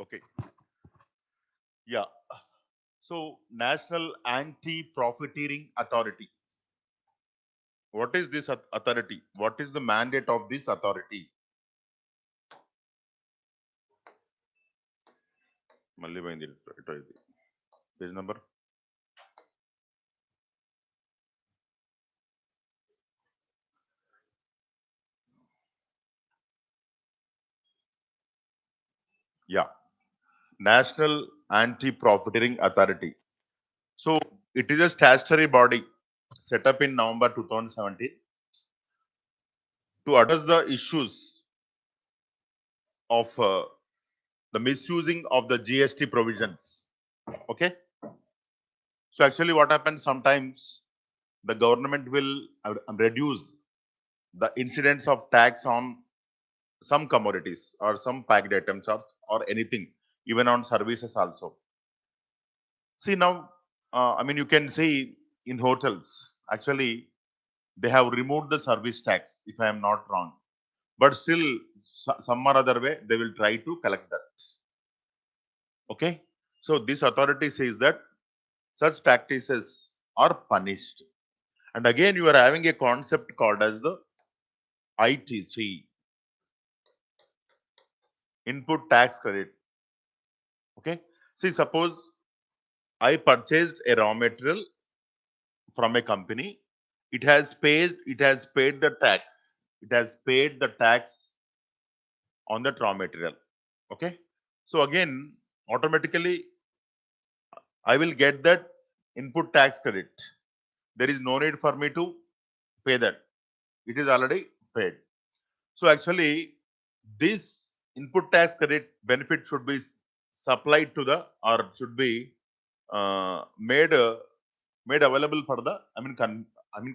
Okay. Yeah. So, National Anti-Profiteering Authority. What is this authority? What is the mandate of this authority? మళ్ళీ పోయింది ఇటు ఇది. Page number. Yeah. National Anti-Profiteering Authority. So, it is a statutory body set up in November 2017 to address the issues of the misusing of the GST provisions. Okay. So actually what happens sometimes the government will reduce the incidence of tax on some commodities or some packed items or anything, even on services also. See now, I mean, you can see in hotels, actually, they have removed the service tax, if I am not wrong. But still, some or other way, they will try to collect that. Okay? So this authority says that such practices are punished. And again, you are having a concept called as the ITC, input tax credit. Okay. See, suppose I purchased a raw material from a company. It has paid the tax. It has paid the tax on that raw material. Okay. So again, automatically I will get that input tax credit. There is no need for me to pay that. It is already paid. So actually, this input tax credit benefit should be supplied to the, or should be made available for the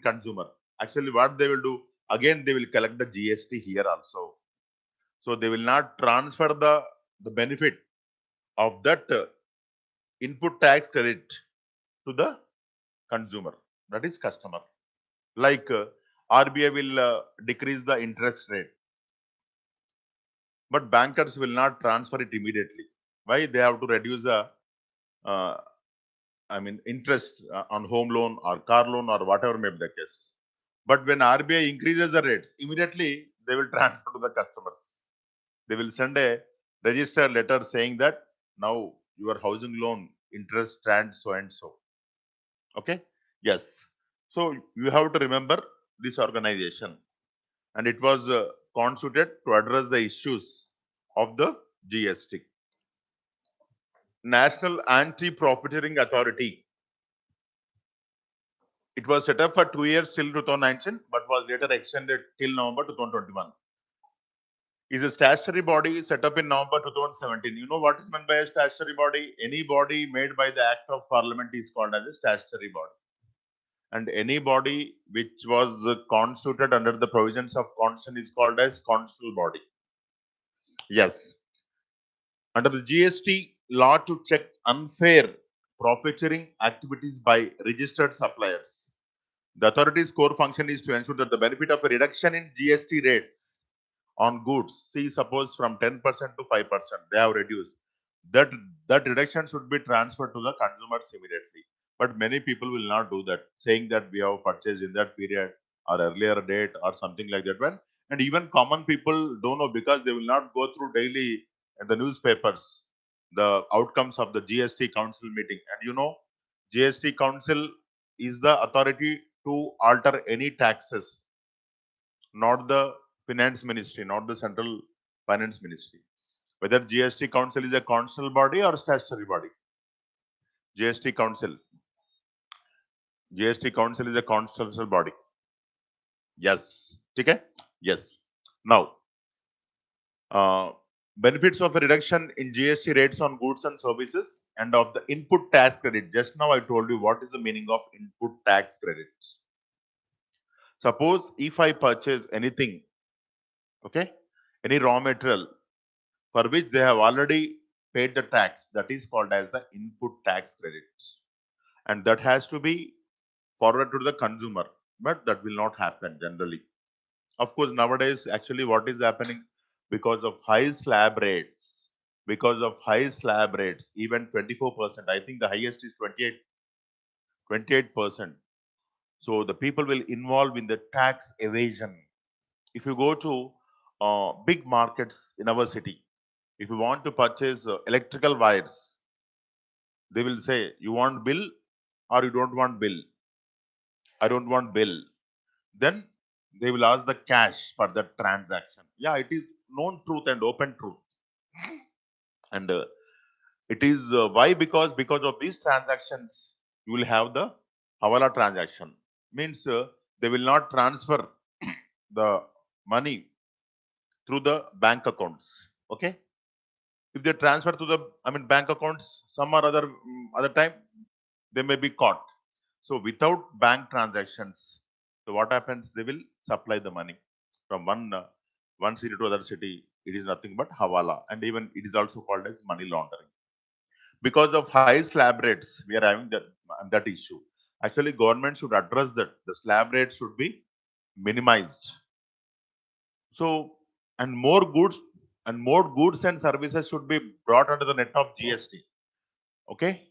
consumer. Actually, what they will do, again they will collect the GST here also. So they will not transfer the benefit of that input tax credit to the consumer, that is customer. Like RBI will decrease the interest rate, but bankers will not transfer it immediately. Why? They have to reduce the uh, interest on home loan or car loan or whatever may be the case. But when RBI increases the rates, immediately they will transfer to the customers. They will send a registered letter saying that now your housing loan interest stands so and so. Okay? Yes. So you have to remember this organization, and it was constituted to address the issues of the GST. National Anti-Profiteering Authority. It was set up for 2 years till 2019, but was later extended till November 2021. Is a statutory body set up in November 2017. You know what is meant by a statutory body? Any body made by the Act of Parliament is called as a statutory body. And any body which was constituted under the provisions of Constitution is called as constitutional body. Yes. Under the GST law to check unfair profiteering activities by registered suppliers, the authority's core function is to ensure that the benefit of a reduction in GST rates on goods, see suppose from 10% to 5%, they have reduced. That reduction should be transferred to the consumers immediately. But many people will not do that, saying that we have purchased in that period or earlier date or something like that. When and even common people don't know because they will not go through daily in the newspapers the outcomes of the GST Council meeting. And you know, GST Council is the authority to alter any taxes, not the finance ministry, not the central finance ministry. Whether GST Council is a constitutional body or statutory body. GST Council. GST Council is a constitutional body. Yes. Okay? Yes. Now, benefits of a reduction in GST rates on goods and services and of the input tax credit. Just now I told you what is the meaning of input tax credits. Suppose if I purchase anything, okay, any raw material for which they have already paid the tax, that is called as the input tax credits. And that has to be forwarded to the consumer, but that will not happen generally. Of course, nowadays, actually, what is happening because of high slab rates, because of high slab rates, even 24%. I think the highest is 28%. So the people will involve in the tax evasion. If you go to big markets in our city, if you want to purchase electrical wires, they will say, you want bill or you don't want bill? I don't want bill. Then they will ask the cash for the transaction. Yeah, it is known truth and open truth. And it is why? Because of these transactions, you will have the Hawala transaction. Means they will not transfer the money through the bank accounts. Okay, if they transfer to the bank accounts, some or other time they may be caught. So without bank transactions, so what happens? They will supply the money from one city to other city. It is nothing but Hawala, and even it is also called as money laundering. Because of high slab rates, we are having that issue. Actually, government should address that. The slab rate should be minimized. So, and more goods and services should be brought under the net of GST. Okay,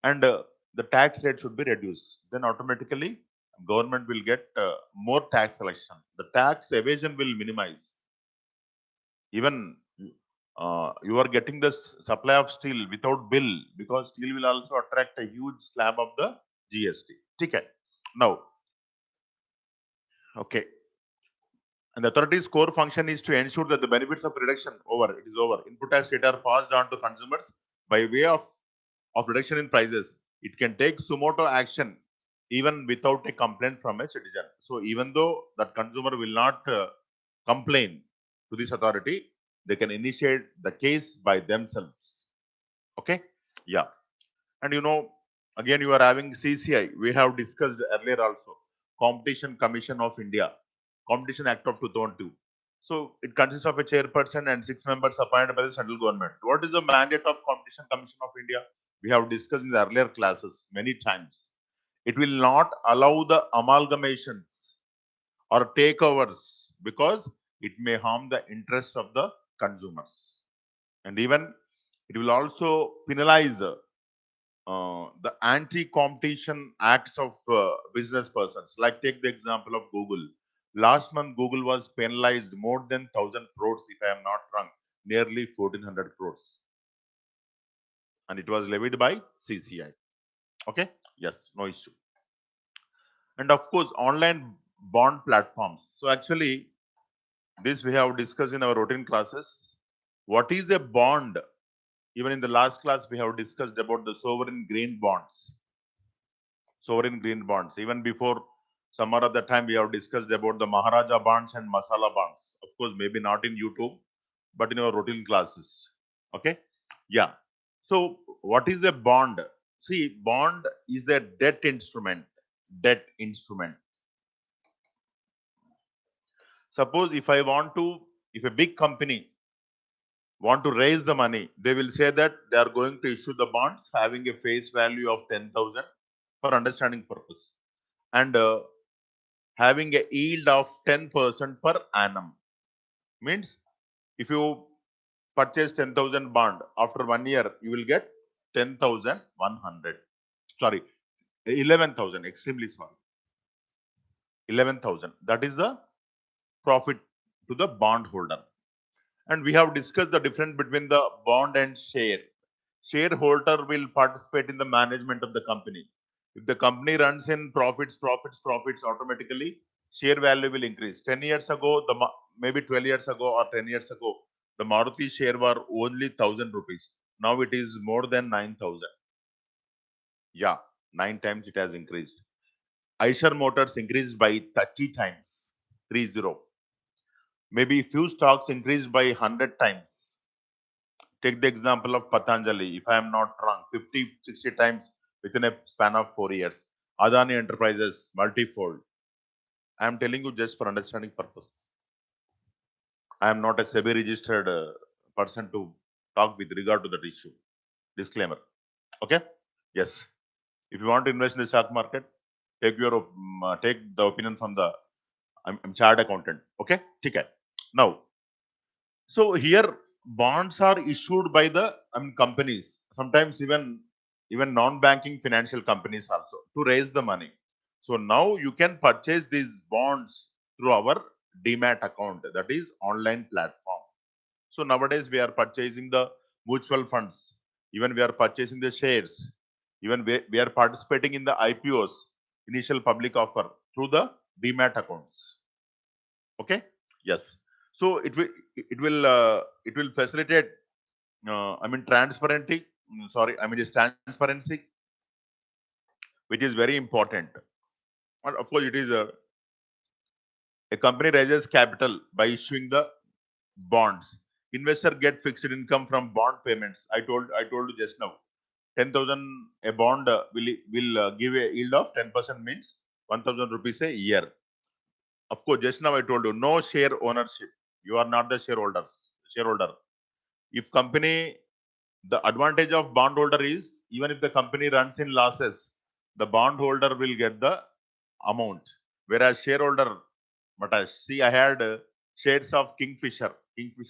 and the tax rate should be reduced. Then automatically, government will get more tax collection. The tax evasion will minimize. Even you are getting the supply of steel without bill, because steel will also attract a huge slab of the GST. Okay. Now, okay. And the authority's core function is to ensure that the benefits of reduction it is over. Input tax data are passed on to consumers by way of reduction in prices. It can take sumo action even without a complaint from a citizen. So even though that consumer will not complain to this authority, they can initiate the case by themselves. Okay, yeah. And again, you are having CCI. We have discussed earlier also. Competition Commission of India, Competition Act of 2002. So it consists of a chairperson and 6 members appointed by the central government. What is the mandate of Competition Commission of India? We have discussed in the earlier classes many times. It will not allow the amalgamations or takeovers, because it may harm the interest of the consumers. And even it will also penalize the anti-competition acts of business persons. Like, take the example of Google. Last month, Google was penalized more than 1,000 crores, if I am not wrong, nearly 1,400 crores. And it was levied by CCI. Okay, yes, no issue. And of course, online bond platforms. So actually, this we have discussed in our routine classes. What is a bond? Even in the last class, we have discussed about the sovereign green bonds. Sovereign green bonds. Even before summer of the time, we have discussed about the Maharaja bonds and Masala bonds. Of course, maybe not in YouTube, but in our routine classes. Okay, yeah. So what is a bond? See, bond is a debt instrument. Debt instrument. Suppose if if a big company want to raise the money, they will say that they are going to issue the bonds having a face value of 10,000 for understanding purpose, and having a yield of 10% per annum. Means if you purchase 10,000 bond, after 1 year you will get 10,100. Sorry, 11,000. Extremely small. 11,000. That is the profit to the bond holder. And we have discussed the difference between the bond and share. Shareholder will participate in the management of the company. If the company runs in profits, automatically share value will increase. 10 years ago, maybe 12 years ago or 10 years ago, the Maruti share were only 1,000 rupees. Now it is more than 9,000. Yeah, 9 times it has increased. Eicher Motors increased by 30 times, 30. Maybe few stocks increased by 100 times. Take the example of Patanjali, if I am not wrong, 50, 60 times within a span of 4 years. Adani Enterprises, multifold. I am telling you just for understanding purpose. I am not a SEBI registered person to talk with regard to that issue. Disclaimer. Okay? Yes. If you want to invest in the stock market, take the opinion from the I'm chartered accountant. Okay? Okay. Now, so here bonds are issued by the companies, sometimes even non-banking financial companies also, to raise the money. So now you can purchase these bonds through our demat account, that is online platform. So nowadays we are purchasing the mutual funds, even we are purchasing the shares, even we are participating in the IPOs, initial public offer, through the demat accounts. Okay, yes. So it will facilitate transparency. Sorry, is transparency, which is very important. And of course, it is a company raises capital by issuing the bonds. Investor get fixed income from bond payments. I told you just now. 10,000 a bond will give a yield of 10%, means 1,000 rupees a year. Of course, just now I told you no share ownership. You are not the shareholder. If company, the advantage of bondholder is, even if the company runs in losses, the bondholder will get the amount. Whereas shareholder, I had shares of Kingfisher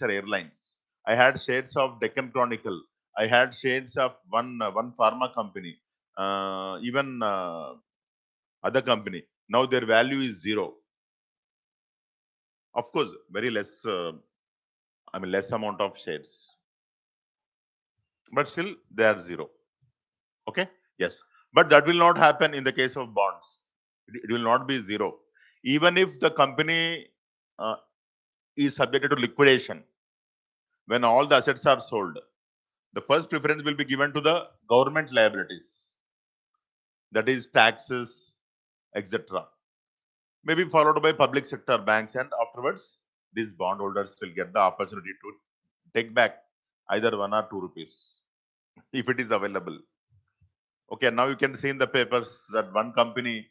Airlines. I had shares of Deccan Chronicle. I had shares of one pharma company, even other company. Now their value is zero. Of course, very less. Less amount of shares, but still they are zero. Okay, yes, but that will not happen in the case of bonds. It will not be zero, even if the company uh, is subjected to liquidation. When all the assets are sold, the first preference will be given to the government liabilities, that is taxes, etc. Maybe followed by public sector banks, and afterwards these bondholders will get the opportunity to take back either 1 or 2 rupees if it is available. Okay, now you can see in the papers that one company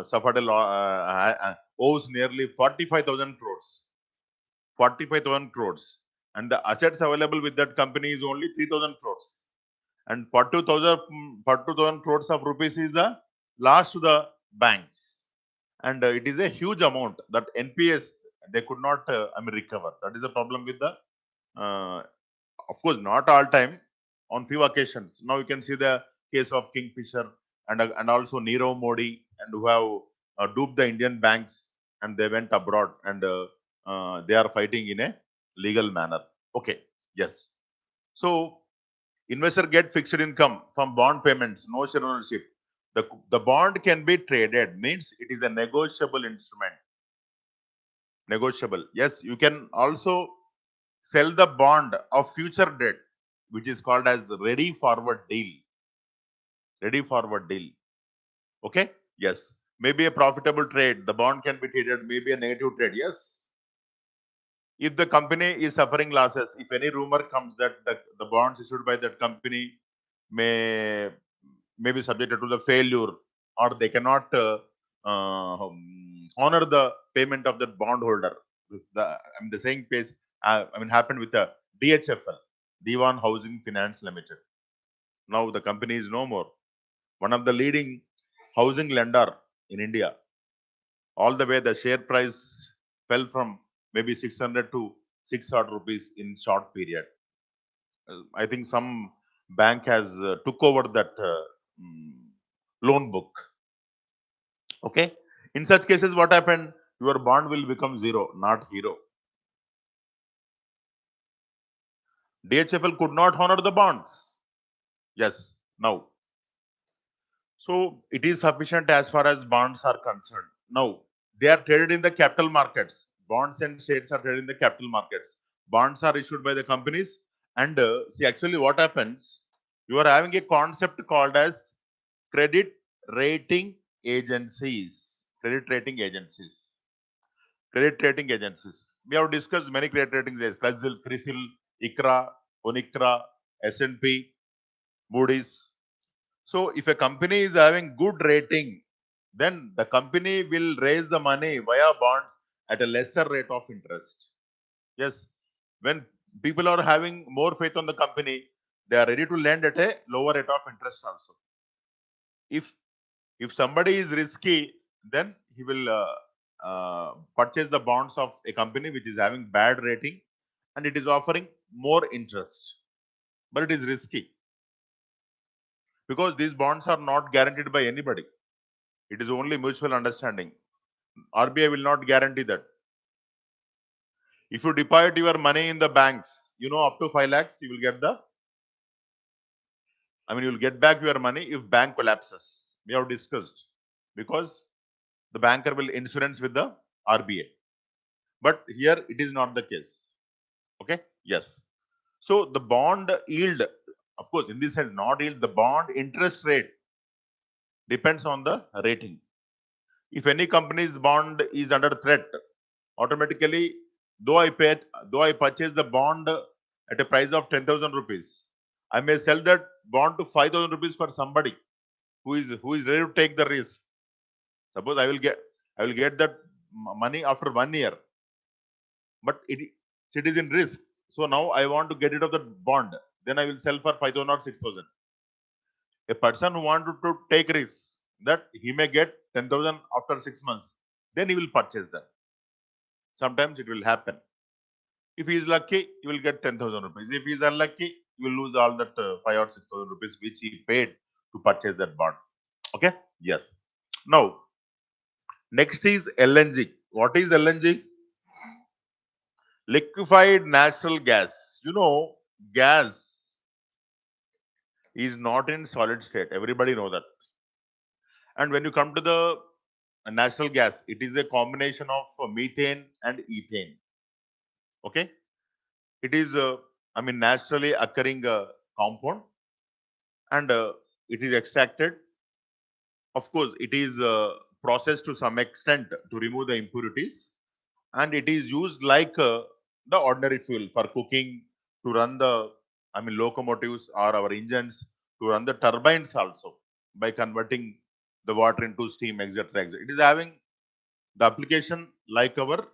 suffered a owes nearly 45,000 crores. 45,000 crores. And the assets available with that company is only 3,000 crores. And 42,000 crores of rupees is the loss to the banks. And it is a huge amount that NPS, they could not recover. That is a problem with the, uh, of course, not all time, on few occasions. Now you can see the case of Kingfisher and also Nirav Modi, and who have duped the Indian banks, and they went abroad, and they are fighting in a legal manner. Okay, yes. So investor get fixed income from bond payments, no share ownership. The bond can be traded, means it is a negotiable instrument. Negotiable. Yes, you can also sell the bond of future debt, which is called as ready forward deal. Ready forward deal. Okay, yes, maybe a profitable trade, the bond can be traded, maybe a negative trade. Yes, if the company is suffering losses, if any rumor comes that the bonds issued by that company may be subjected to the failure, or they cannot honor the payment of that bondholder. The saying case happened with the DHFL, Diwan Housing Finance Limited. Now the company is no more. One of the leading housing lender in India. All the way the share price fell from maybe 600 to 6 odd rupees in short period. I think some bank has took over that loan book. Okay. In such cases, what happened? Your bond will become zero, not hero. DHFL could not honor the bonds. Yes. Now, so it is sufficient as far as bonds are concerned. Now, they are traded in the capital markets. Bonds and shares are traded in the capital markets. Bonds are issued by the companies. And see, actually, what happens? You are having a concept called as credit rating agencies. Credit rating agencies. Credit rating agencies. We have discussed many credit rating agencies: CRISIL, ICRA, ONICRA, S&P, Moody's. So if a company is having good rating, then the company will raise the money via bonds at a lesser rate of interest. Yes, when people are having more faith on the company, they are ready to lend at a lower rate of interest also. If somebody is risky, then he will purchase the bonds of a company which is having bad rating and it is offering more interest, but it is risky because these bonds are not guaranteed by anybody. It is only mutual understanding. RBI will not guarantee that. If you deposit your money in the banks, up to 5 lakhs, you will get you will get back your money if bank collapses. We have discussed because the banker will insurance with the RBI. But here it is not the case. Okay? Yes. So the bond yield, of course, in this sense, not yield, the bond interest rate depends on the rating. If any company's bond is under threat, automatically, though I purchase the bond at a price of 10,000 rupees, I may sell that bond to 5,000 rupees for somebody who is ready to take the risk. Suppose I will get that money after 1 year, but it is in risk. So now I want to get rid of the bond. Then I will sell for 5,000 or 6,000. A person who wanted to take risks that he may get 10,000 after 6 months, then he will purchase them. Sometimes it will happen. If he is lucky, he will get 10,000 rupees. If he is unlucky, he will lose all that 5 or 6,000 rupees which he paid to purchase that bond. Okay? Yes. Now, next is LNG. What is LNG? Liquefied natural gas. Gas is not in solid state. Everybody know that. And when you come to the natural gas, it is a combination of methane and ethane. Okay? It is, naturally occurring compound, and it is extracted. Of course, it is processed to some extent to remove the impurities, and it is used like the ordinary fuel for cooking, to run the locomotives or our engines, to run the turbines also by converting the water into steam, etc. etc. It is having the application like our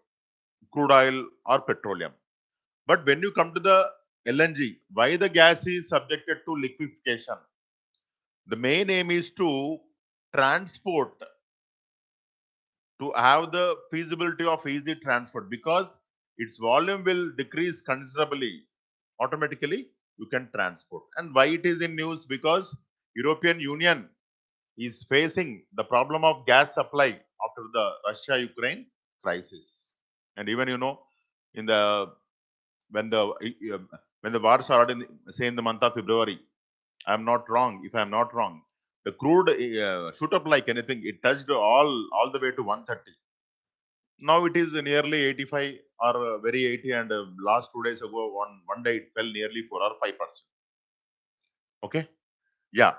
crude oil or petroleum. But when you come to the LNG, why the gas is subjected to liquefaction? The main aim is to transport, to have the feasibility of easy transport, because its volume will decrease considerably. Automatically, you can transport. And why it is in news? Because European Union is facing the problem of gas supply after the Russia-Ukraine crisis. And even in the when the when the war started, say in the month of February, I'm not wrong. If I'm not wrong, the crude shoot up like anything. It touched all the way to 130. Now it is nearly 85 or very 80, and last 2 days ago, one day it fell nearly 4 or 5%. Okay, yeah.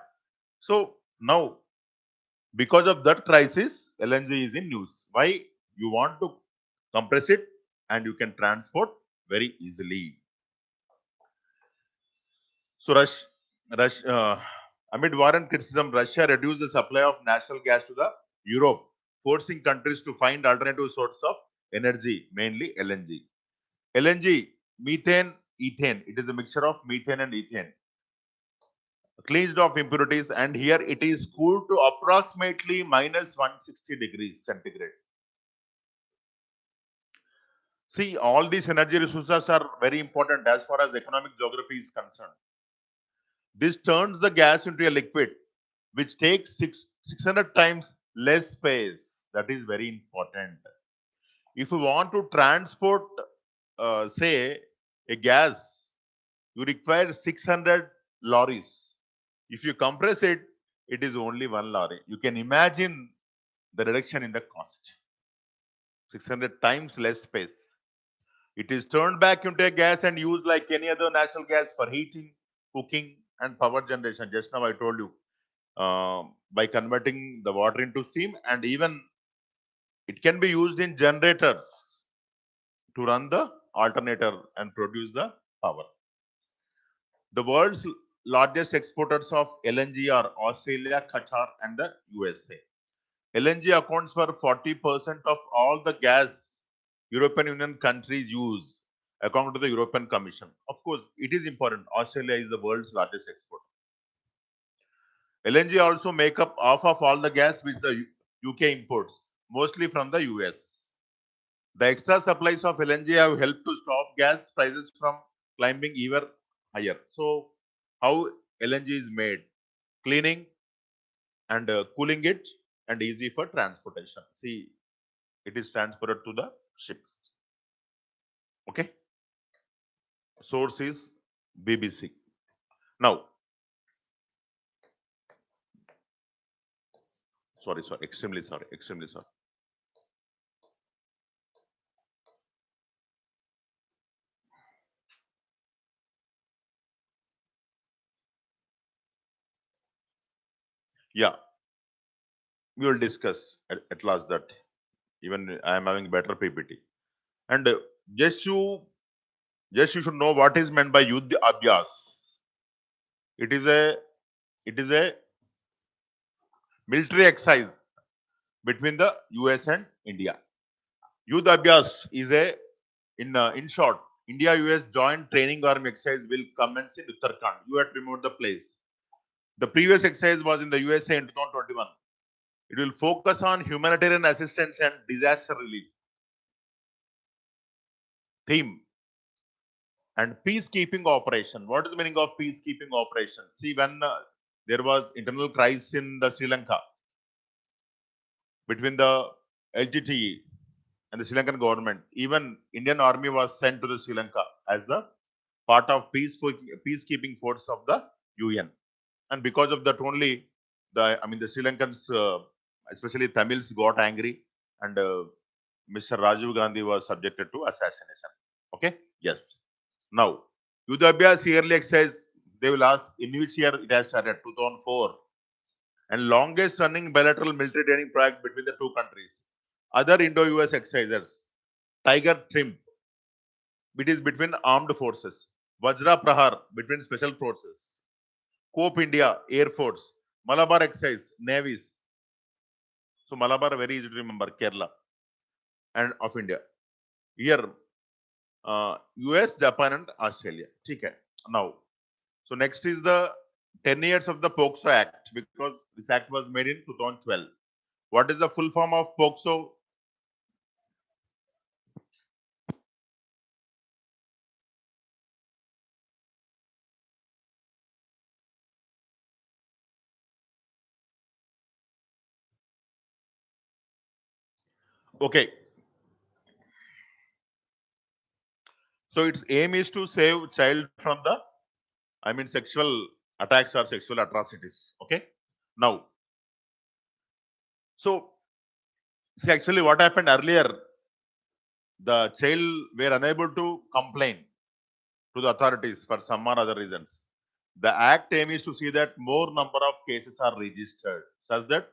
So now, because of that crisis, LNG is in news. Why? You want to compress it and you can transport very easily. So amid war and criticism, Russia reduced the supply of natural gas to the Europe, forcing countries to find alternative sources of energy, mainly LNG. LNG, methane, ethane. It is a mixture of methane and ethane, cleansed of impurities, and here it is cooled to approximately minus 160 degrees centigrade. See, all these energy resources are very important as far as economic geography is concerned. This turns the gas into a liquid, which takes 600 times less space. That is very important. If you want to transport, say, a gas, you require 600 lorries. If you compress it, it is only one lorry. You can imagine the reduction in the cost. 600 times less space. It is turned back into a gas and used like any other natural gas for heating, cooking, and power generation. Just now I told you, by converting the water into steam, and even it can be used in generators to run the alternator and produce the power. The world's largest exporters of LNG are Australia, Qatar, and the USA. LNG accounts for 40% of all the gas European Union countries use, according to the European Commission. Of course, it is important. Australia is the world's largest exporter. LNG also make up half of all the gas which the UK imports, mostly from the US. The extra supplies of LNG have helped to stop gas prices from climbing even higher. So how LNG is made? Cleaning and cooling it and easy for transportation. See, it is transported to the ships. Okay. Source is BBC. Now, sorry, extremely sorry, extremely sorry. Yeah, we will discuss at last that even I am having better PPT. And just you just you should know what is meant by Yudh Abhyas. It is a military exercise between the US and India. Yudh Abhyas is in short, India US joint training army exercise will commence in Uttarakhand. You have to remember the place. The previous exercise was in the USA in 2021. It will focus on humanitarian assistance and disaster relief. Theme and peacekeeping operation. What is the meaning of peacekeeping operation? See, when there was internal crisis in the Sri Lanka between the LGTE and the Sri Lankan government, even Indian army was sent to the Sri Lanka as the part of peacekeeping force of the UN. And because of that only, the Sri Lankans, especially Tamils, got angry, and Mr. Rajiv Gandhi was subjected to assassination. Okay, yes. Now, Yudhabhyas yearly exercise, they will ask in which year it has started, 2004, and longest running bilateral military training project between the two countries. Other Indo-US exercises, Tiger Trimp, it is between armed forces. Vajra Prahar between special forces. Cope India, Air Force. Malabar exercise, navies. So Malabar very easy to remember, Kerala and of India. Here, US, Japan, and Australia. Okay. Now, so next is the 10 years of the POCSO Act, because this act was made in 2012. What is the full form of POCSO? Okay. So its aim is to save child from the, sexual attacks or sexual atrocities. Okay. Now, so see, actually what happened earlier, the child were unable to complain to the authorities for some or other reasons. The act aim is to see that more number of cases are registered such that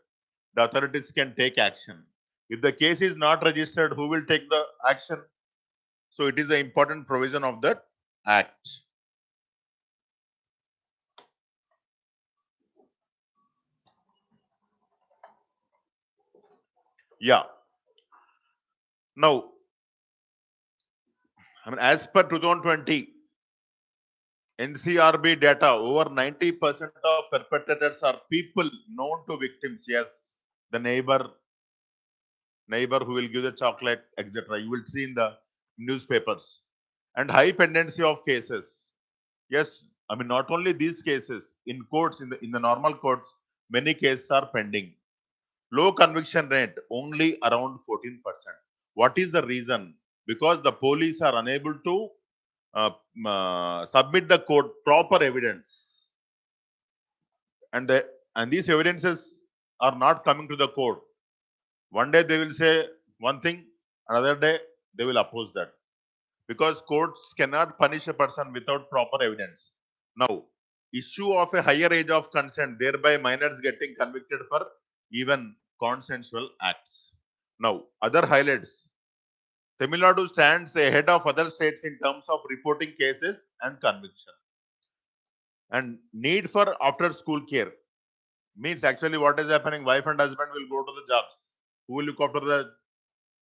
the authorities can take action. If the case is not registered, who will take the action? So it is an important provision of that act. Yeah. Now, as per 2020 NCRB data, over 90% of perpetrators are people known to victims. Yes, the neighbor who will give the chocolate, etc. You will see in the newspapers. And high pendency of cases. Yes, not only these cases in courts, in the normal courts, many cases are pending. Low conviction rate, only around 14%. What is the reason? Because the police are unable to submit the court proper evidence, and these evidences are not coming to the court. One day they will say one thing, another day they will oppose that, because courts cannot punish a person without proper evidence. Now, issue of a higher age of consent, thereby minors getting convicted for even consensual acts. Now, other highlights. Tamil Nadu stands ahead of other states in terms of reporting cases and conviction. And need for after school care means, actually what is happening, wife and husband will go to the jobs. Who will look after the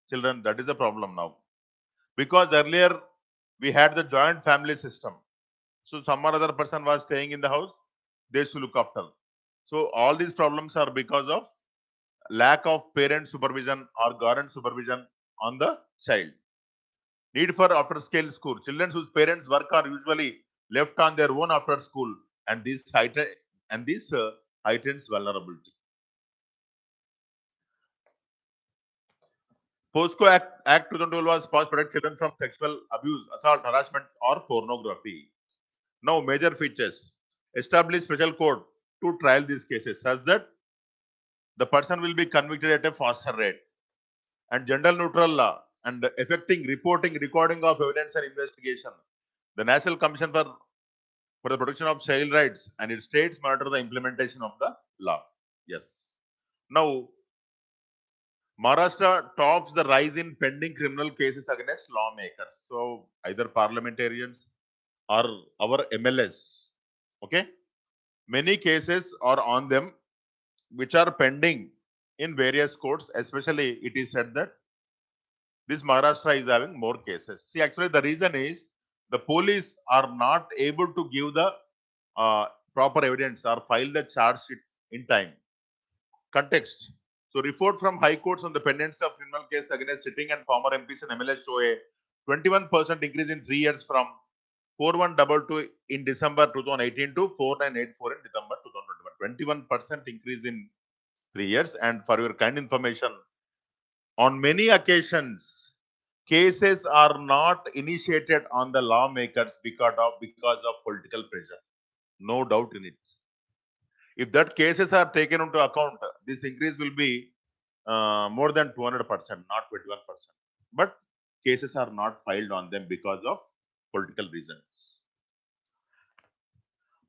children? That is a problem now. Because earlier we had the joint family system. So some or other person was staying in the house, they should look after. So all these problems are because of lack of parent supervision or guardian supervision on the child. Need for after-school school. Children whose parents work are usually left on their own after school, and this heightens vulnerability. POCSO Act 2012 was passed to protect children from sexual abuse, assault, harassment, or pornography. Now, major features. Establish special court to trial these cases such that the person will be convicted at a faster rate. And gender neutral law and affecting reporting, recording of evidence and investigation. The National Commission for the Protection of Child Rights and its states monitor the implementation of the law. Yes. Now, Maharashtra tops the rise in pending criminal cases against lawmakers. So either parliamentarians or our MLS. Okay. Many cases are on them which are pending in various courts. Especially, it is said that this Maharashtra is having more cases. See, actually, the reason is the police are not able to give the proper evidence or file the charge sheet in time. Context. So, report from high courts on the pendency of criminal case against sitting and former MPs and MLS show a 21% increase in 3 years from 4122 in December 2018 to 4984 in December 2021. 21% increase in 3 years. And for your kind information, on many occasions, cases are not initiated on the lawmakers because of political pressure. No doubt in it. If that cases are taken into account, this increase will be more than 200%, not 21%. But cases are not filed on them because of political reasons.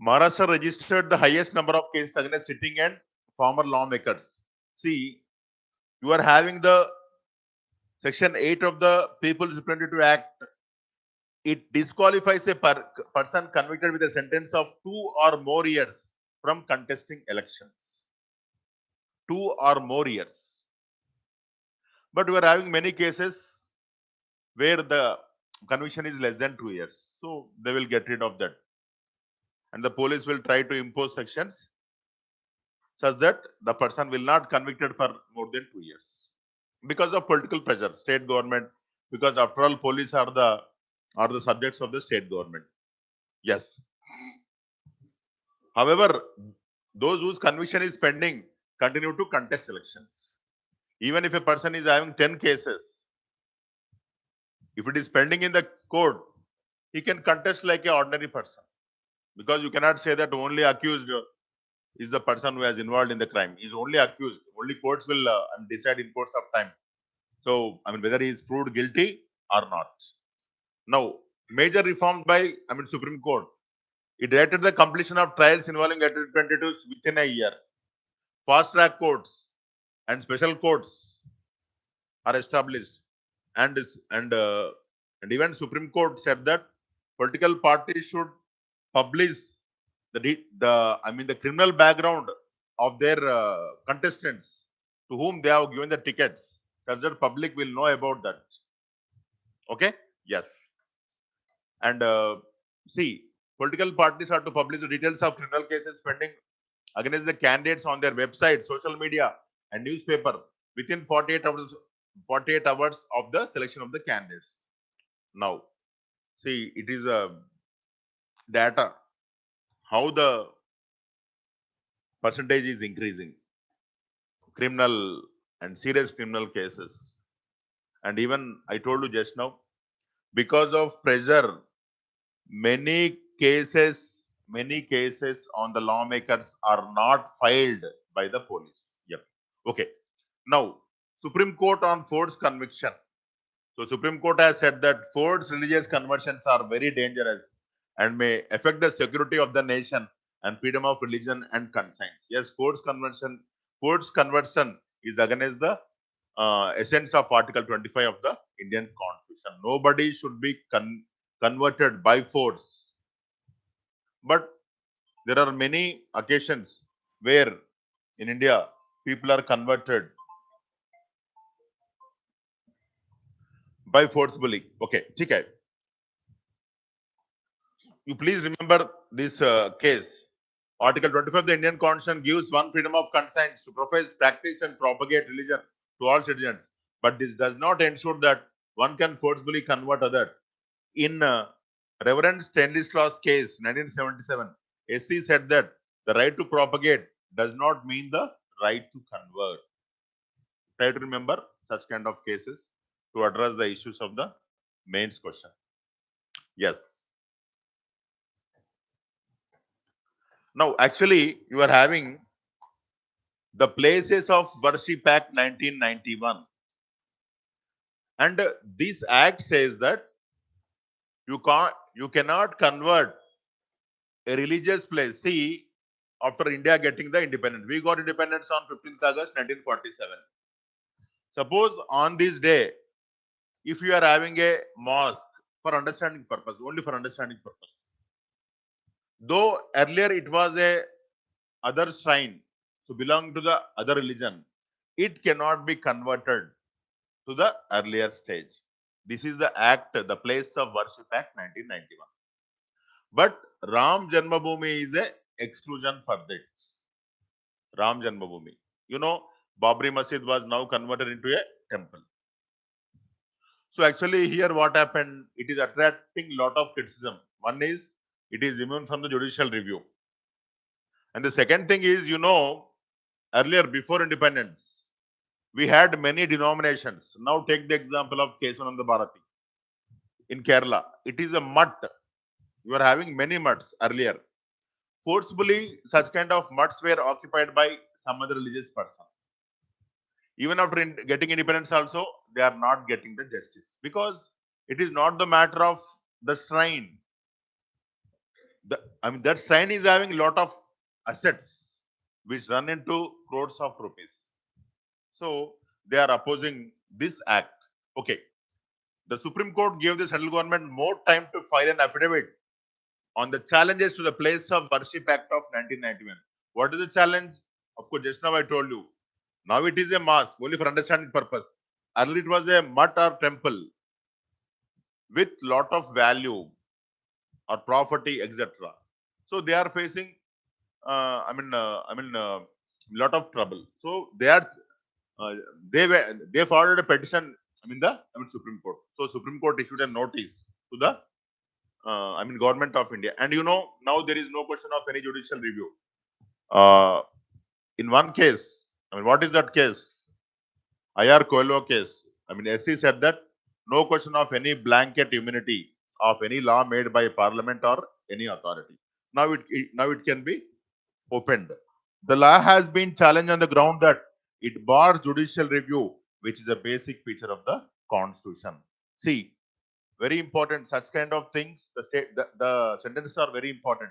Maharashtra registered the highest number of cases against sitting and former lawmakers. See, you are having the Section 8 of the People's Representative Act. It disqualifies a person convicted with a sentence of 2 or more years from contesting elections. 2 or more years. But we are having many cases where the conviction is less than 2 years. So they will get rid of that. And the police will try to impose sections such that the person will not convicted for more than 2 years. Because of political pressure, state government, because after all, police are the subjects of the state government. Yes. However, those whose conviction is pending continue to contest elections. Even if a person is having 10 cases, if it is pending in the court, he can contest like an ordinary person. Because you cannot say that only accused is the person who has involved in the crime. He is only accused. Only courts will decide in course of time. So, whether he is proved guilty or not. Now, major reform by, Supreme Court. It directed the completion of trials involving representatives within a year. Fast track courts and special courts are established, and even Supreme Court said that political parties should publish the criminal background of their contestants to whom they have given the tickets, such that public will know about that. Okay. Yes. And see, political parties are to publish the details of criminal cases pending against the candidates on their website, social media, and newspaper within 48 hours of the selection of the candidates. Now, see, it is a data how the percentage is increasing. Criminal and serious criminal cases. And even I told you just now, because of pressure, many cases on the lawmakers are not filed by the police. Yep. Okay. Now, Supreme Court on forced conviction. So, Supreme Court has said that forced religious conversions are very dangerous and may affect the security of the nation and freedom of religion and conscience. Yes, forced conversion is against the essence of Article 25 of the Indian Constitution. Nobody should be converted by force. But there are many occasions where in India people are converted by forcibly. Okay, okay. You please remember this case. Article 25 of the Indian Constitution gives one freedom of conscience to profess, practice, and propagate religion to all citizens. But this does not ensure that one can forcibly convert other. In Reverend Stanislaw's case, 1977, SC said that the right to propagate does not mean the right to convert. Try to remember such kind of cases to address the issues of the mains question. Yes. Now, actually, you are having the Places of Worship Act 1991. And this act says that you cannot convert a religious place. See, after India getting the independence, we got independence on 15th August 1947. Suppose on this day, if you are having a mosque for understanding purpose, only for understanding purpose, though earlier it was a other shrine, so belong to the other religion, it cannot be converted to the earlier stage. This is the act, the Place of Worship Act 1991. But Ram Janmabhoomi is a exclusion for this. Ram Janmabhoomi. You know, Babri Masjid was now converted into a temple. So actually here what happened, it is attracting lot of criticism. One is, it is immune from the judicial review. And the second thing is, you know, earlier before independence, we had many denominations. Now take the example of Kesananda Bharati in Kerala. It is a mutt. You are having many mutts earlier. Forcibly, such kind of mutts were occupied by some other religious person. Even after getting independence also, they are not getting the justice. Because it is not the matter of the shrine. That shrine is having a lot of assets which run into crores of rupees. So they are opposing this act. Okay. The Supreme Court gave the central government more time to file an affidavit on the challenges to the Place of Worship Act of 1991. What is the challenge? Of course, just now I told you. Now it is a mosque, only for understanding purpose. Earlier it was a mutt or temple with lot of value or property, etc. So they are facing, lot of trouble. So uh, they forwarded a petition. Supreme Court. So Supreme Court issued a notice to the government of India. And you know, now there is no question of any judicial review. In one case, what is that case? IR Coelho case. SC said that no question of any blanket immunity of any law made by Parliament or any authority. Now it can be opened. The law has been challenged on the ground that it bars judicial review, which is a basic feature of the Constitution. See, very important. Such kind of things, the sentences are very important.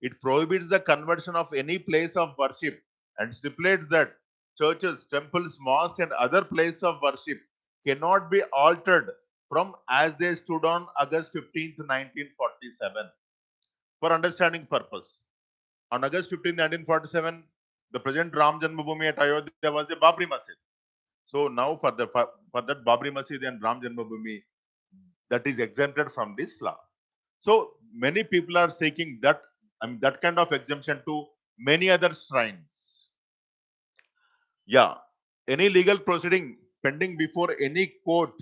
It prohibits the conversion of any place of worship and stipulates that churches, temples, mosques, and other places of worship cannot be altered from as they stood on August 15th, 1947. For understanding purpose, on August 15th, 1947, the present Ram Janmabhoomi at Ayodhya was a Babri Masjid. So now for that Babri Masjid and Ram Janmabhoomi, that is exempted from this law. So many people are seeking that that kind of exemption to many other shrines. Yeah, any legal proceeding pending before any court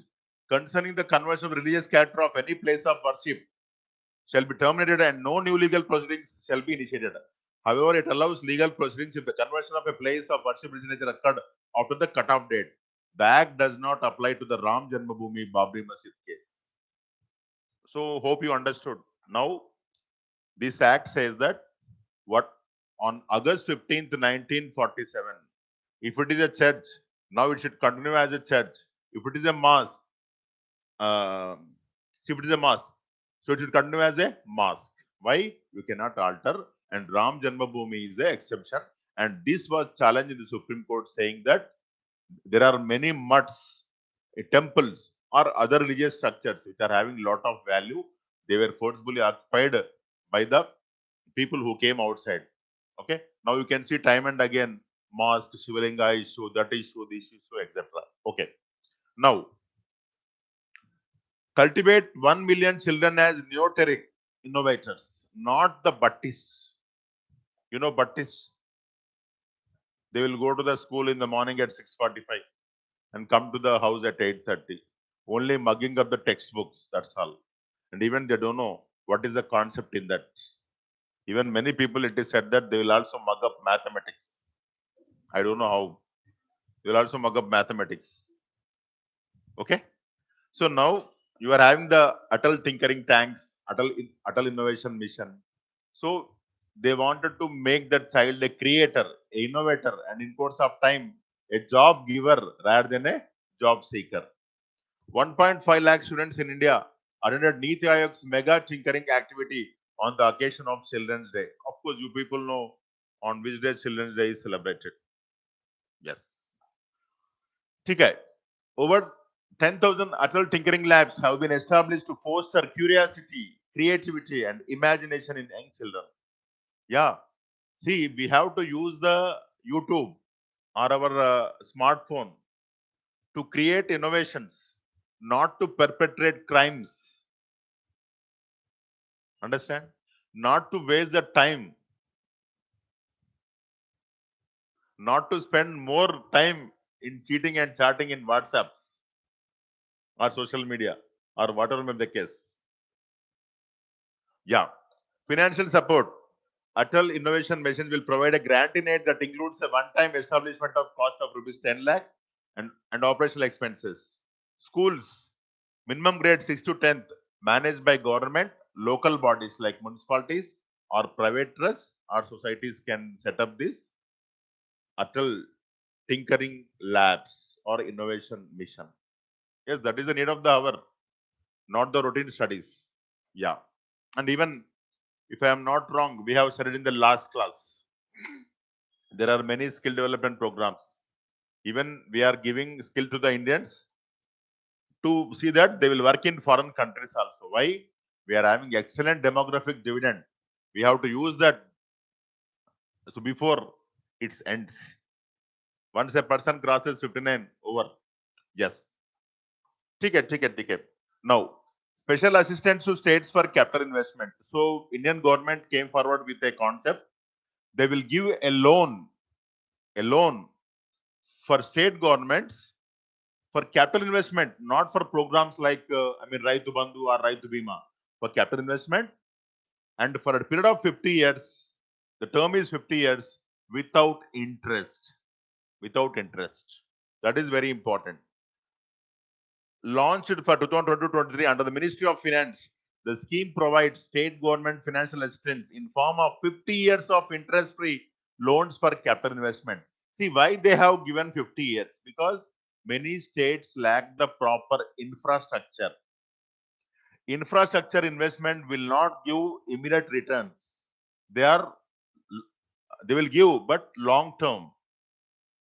concerning the conversion of religious character of any place of worship shall be terminated and no new legal proceedings shall be initiated. However, it allows legal proceedings if the conversion of a place of worship religion occurred after the cutoff date. The act does not apply to the Ram Janmabhoomi Babri Masjid case. So, hope you understood. Now, this act says that what on August 15th, 1947, if it is a church, now it should continue as a church. If it is a mosque, if it is a mosque, so it should continue as a mosque. Why? You cannot alter. And Ram Janmabhoomi is the exception. And this was challenged in the Supreme Court, saying that there are many mutts, temples, or other religious structures which are having lot of value. They were forcibly occupied by the people who came outside. Okay. Now you can see time and again mosque, Shivalinga issue, that issue, this issue, etc. Okay. Now, cultivate 1 million children as neoteric innovators, not the Baptists. You know, Baptists, they will go to the school in the morning at 6:45 and come to the house at 8:30. only mugging up the textbooks, that's all. And even they don't know what is the concept in that. Even many people, it is said that they will also mug up mathematics. I don't know how. They will also mug up mathematics. Okay. So now you are having the Atal Tinkering Tanks, Atal Innovation Mission. So they wanted to make that child a creator, a innovator, and in course of time, a job giver rather than a job seeker. 1.5 lakh students in India attended Niti Aayog's mega tinkering activity on the occasion of Children's Day. Of course, you people know on which day Children's Day is celebrated. Yes. Okay. Over 10,000 Atal Tinkering Labs have been established to foster curiosity, creativity, and imagination in young children. Yeah. See, we have to use the YouTube or our smartphone to create innovations, not to perpetrate crimes. Understand? Not to waste the time, not to spend more time in cheating and chatting in WhatsApps or social media or whatever may be the case. Yeah. Financial support. Atal Innovation Mission will provide a grant in aid that includes a one-time establishment of cost of rupees 10 lakh and operational expenses. Schools, minimum grade 6 to 10th, managed by government, local bodies like municipalities or private trusts or societies can set up this Atal Tinkering Labs or Innovation Mission. Yes, that is the need of the hour, not the routine studies. Yeah. And even if I am not wrong, we have said it in the last class. There are many skill development programs. Even we are giving skill to the Indians to see that they will work in foreign countries also. Why? We are having excellent demographic dividend. We have to use that so before it ends. Once a person crosses 59, over. Yes. Ticket. Now, special assistance to states for capital investment. So, Indian government came forward with a concept. They will give a loan for state governments for capital investment, not for programs like Raitu Bandhu or Raitu Bima. For capital investment, and for a period of 50 years, the term is 50 years without interest. Without interest. That is very important. Launched for 2022-23 under the Ministry of Finance, the scheme provides state government financial assistance in form of 50 years of interest-free loans for capital investment. See why they have given 50 years? Because many states lack the proper infrastructure. Infrastructure investment will not give immediate returns. They are they will give, but long term.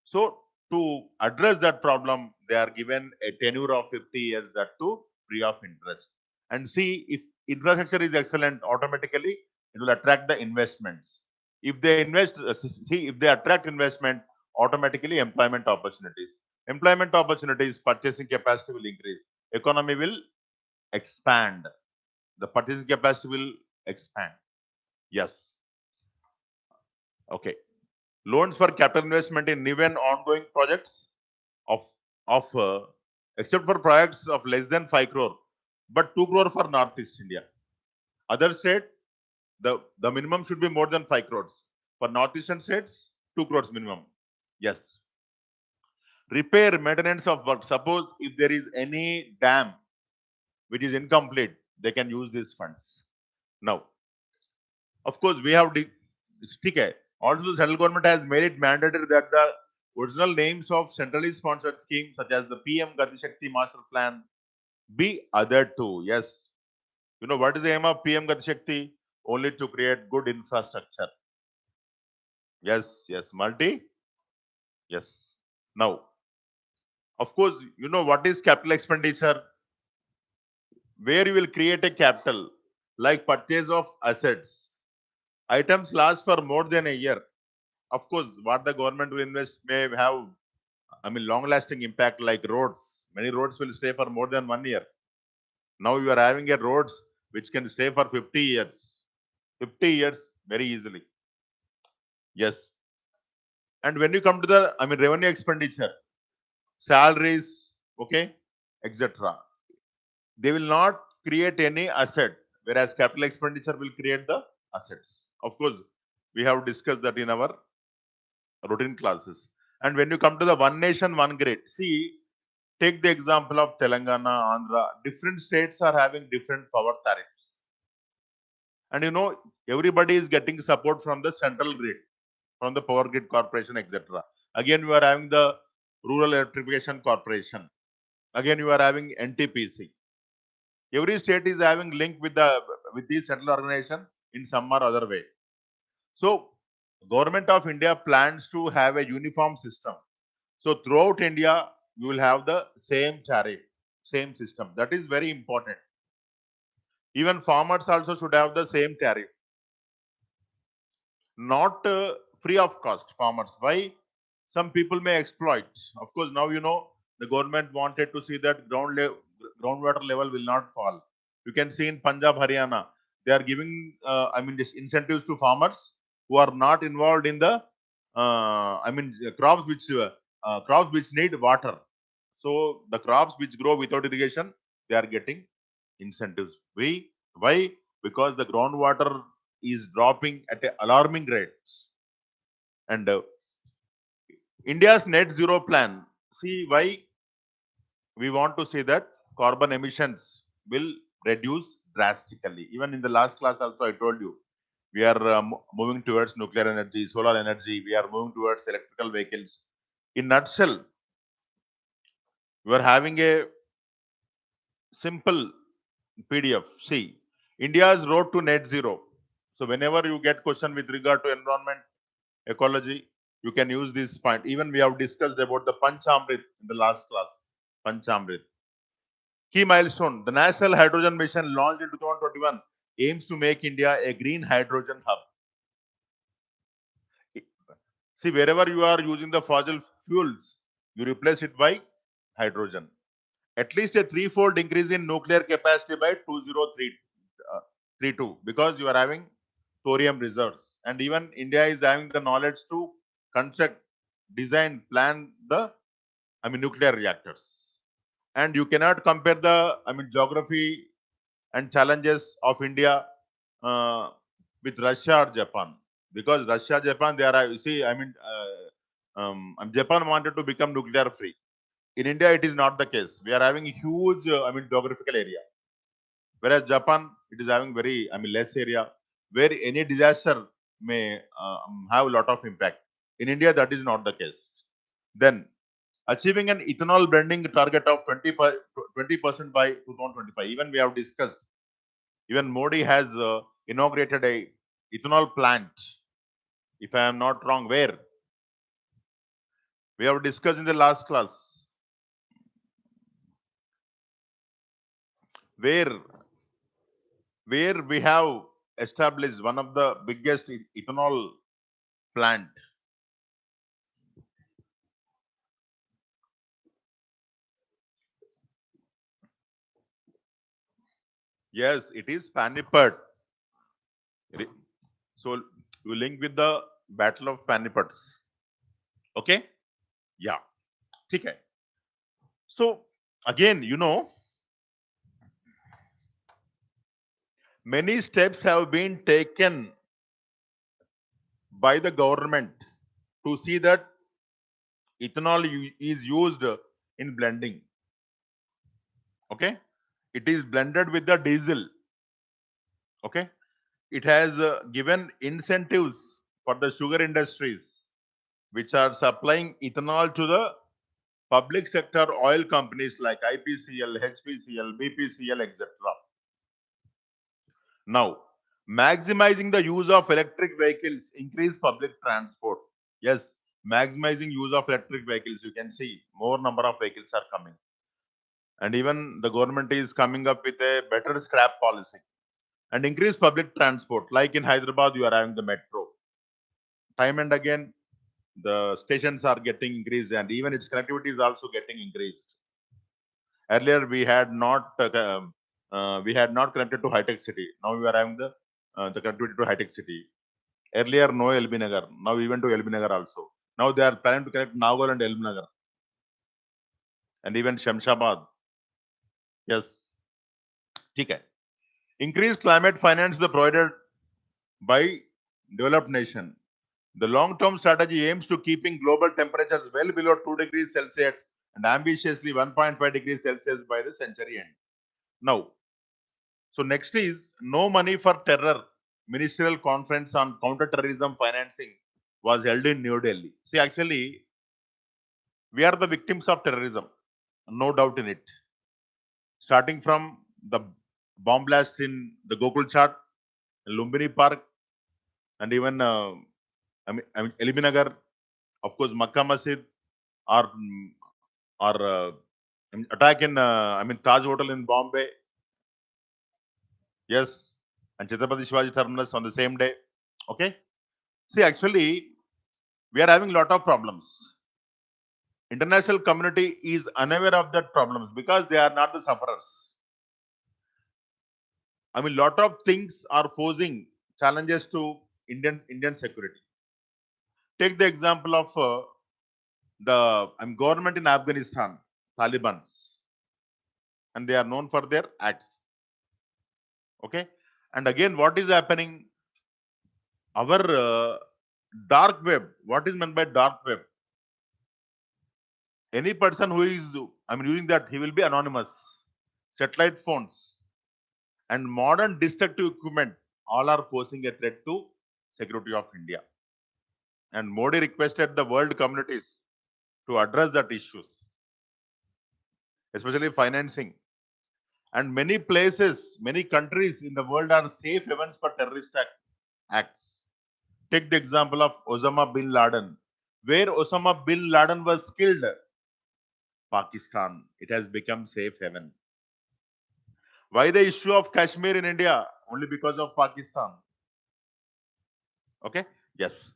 So to address that problem, they are given a tenure of 50 years, that too free of interest. And see, if infrastructure is excellent, automatically it will attract the investments. If they if they attract investment, automatically employment opportunities. Employment opportunities, purchasing capacity will increase. Economy will expand. The purchasing capacity will expand. Yes. Okay. Loans for capital investment in new and ongoing projects of except for projects of less than 5 crore, but 2 crore for Northeast India. Other state, the minimum should be more than 5 crores. For Northeastern states, 2 crores minimum. Yes. Repair maintenance of work. Suppose if there is any dam which is incomplete, they can use these funds. Now, of course, we have stick. Also, the central government has made it mandatory that the original names of centrally sponsored schemes such as the PM Gati Shakti Master Plan be added to. Yes. You know what is the aim of PM Gati Shakti? Only to create good infrastructure. Yes. Multi. Yes. Now, of course, you know what is capital expenditure? Where you will create a capital like purchase of assets. Items last for more than a year. Of course, what the government will invest may have, long lasting impact like roads. Many roads will stay for more than 1 year. Now you are having a roads which can stay for 50 years. 50 years very easily. Yes. And when you come to the, revenue expenditure, salaries, okay, etc. they will not create any asset, whereas capital expenditure will create the assets. Of course, we have discussed that in our routine classes. And when you come to the one nation, one grid, see, take the example of Telangana, Andhra. Different states are having different power tariffs. And everybody is getting support from the central grid, from the power grid corporation, etc. Again, you are having the rural electrification corporation. Again, you are having NTPC. Every state is having link with this central organization in some or other way. So, Government of India plans to have a uniform system. So throughout India, you will have the same tariff, same system. That is very important. Even farmers also should have the same tariff, not free of cost. Farmers, why? Some people may exploit. Of course, now the government wanted to see that groundwater level will not fall. You can see in Punjab, Haryana, they are giving, this incentives to farmers who are not involved in the, crops which need water. So the crops which grow without irrigation, they are getting incentives. Why? Because the groundwater is dropping at alarming rates. And India's net zero plan. See why we want to say that carbon emissions will reduce drastically. Even in the last class, also I told you we are moving towards nuclear energy, solar energy. We are moving towards electrical vehicles. In nutshell, we are having a simple PDF. See, India's road to net zero. So whenever you get question with regard to environment, ecology, you can use this point. Even we have discussed about the Panchamrit in the last class. Panchamrit. Key milestone. The National Hydrogen Mission launched in 2021 aims to make India a green hydrogen hub. See, wherever you are using the fossil fuels, you replace it by hydrogen. At least a threefold increase in nuclear capacity by 2032 because you are having thorium reserves. And even India is having the knowledge to construct, design, plan the nuclear reactors. And you cannot compare the geography and challenges of India uh, with Russia or Japan, because Russia, Japan, they are, you see, Japan wanted to become nuclear free. In India, it is not the case. We are having a huge, geographical area, whereas Japan, it is having very, less area where any disaster may have a lot of impact. In India, that is not the case. Then achieving an ethanol blending target of 20% by 2025. Even we have discussed. Even Modi has inaugurated a ethanol plant. If I am not wrong, where we have discussed in the last class, where we have established one of the biggest ethanol plant. Yes, it is Panipat. So you link with the Battle of Panipat. Okay? Yeah. Okay. So again, many steps have been taken by the government to see that ethanol is used in blending. Okay, it is blended with the diesel. Okay, it has given incentives for the sugar industries which are supplying ethanol to the public sector oil companies like IPCL, HPCL, BPCL, etc. Now, maximizing the use of electric vehicles, increase public transport. Yes, maximizing use of electric vehicles. You can see more number of vehicles are coming. And even the government is coming up with a better scrap policy and increase public transport. Like in Hyderabad, you are having the metro. Time and again, the stations are getting increased, and even its connectivity is also getting increased. Earlier, we had not connected to high tech city. Now we are having the connectivity to high tech city. Earlier, no LB Nagar. Now we went to LB Nagar also. Now they are planning to connect Nagar and LB Nagar, and even Shamshabad. Yes. ठीक है. Increased climate finance is provided by developed nation. The long-term strategy aims to keeping global temperatures well below 2 degrees Celsius and ambitiously 1.5 degrees Celsius by the century end. Now, so next is no money for terror. Ministerial conference on counter-terrorism financing was held in New Delhi. See, actually, we are the victims of terrorism, no doubt in it. Starting from the bomb blast in the Gokul Chat, Lumbini Park, and even Elibinagar, of course, Makkah Masjid, or attack in Taj Hotel in Bombay, yes, and Chhatrapati Shivaji Terminus on the same day. Okay, see, actually, we are having lot of problems. International community is unaware of that problems because they are not the sufferers. Lot of things are posing challenges to Indian security. Take the example of the government in Afghanistan, Taliban's, and they are known for their acts. Okay, and again, what is happening? Our dark web. What is meant by dark web? Any person who is using that, he will be anonymous. Satellite phones and modern destructive equipment all are posing a threat to security of India. And Modi requested the world communities to address that issues, especially financing. And many places, many countries in the world are safe havens for terrorist acts. Take the example of Osama bin Laden. Where Osama bin Laden was killed, Pakistan. It has become safe haven. Why the issue of Kashmir in India? Only because of Pakistan. Okay? Yes.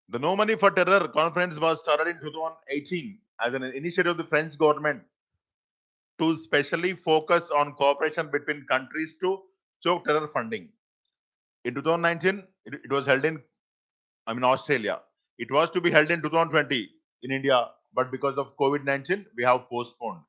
The No Money for Terror conference was started in 2018 as an initiative of the French government to specially focus on cooperation between countries to choke terror funding. In 2019, it was held in Australia. It was to be held in 2020 in India, but because of COVID-19, we have postponed.